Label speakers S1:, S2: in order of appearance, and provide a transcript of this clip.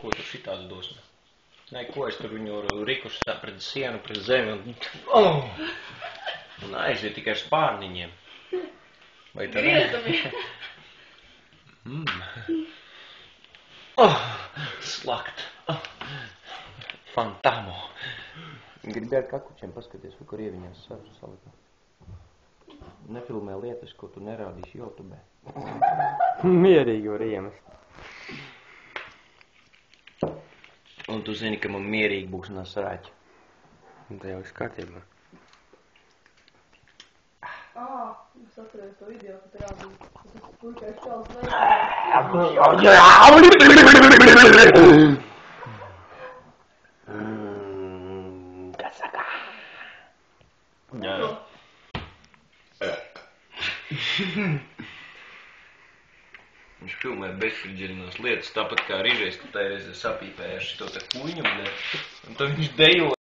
S1: ko tur šitāds dosme? Nē, ko es tur viņu rikuši tā pret sienu, pret zemi un aiziet tikai ar spārniņiem. Vai tā ne? Slakt. Fantamo. Gribētu kakučiem paskaties, kur ieviņās salikā. Nefilmē lietas, ko tu nerādīsi YouTube.
S2: Mierīgi var iemest.
S1: Un tu zini, ka man mierīgi būs nasrāķi.
S2: Un tā jau viss kārtībā.
S3: Es atceros to video, kad rādīju. Tas puikais čals
S2: Kas saka?
S1: Jā. Viņš filmē bezfriģerinās lietas, tāpat kā rīžais, ka tā reiz sapīpēja šito te kuņu, un tad viņš dejo.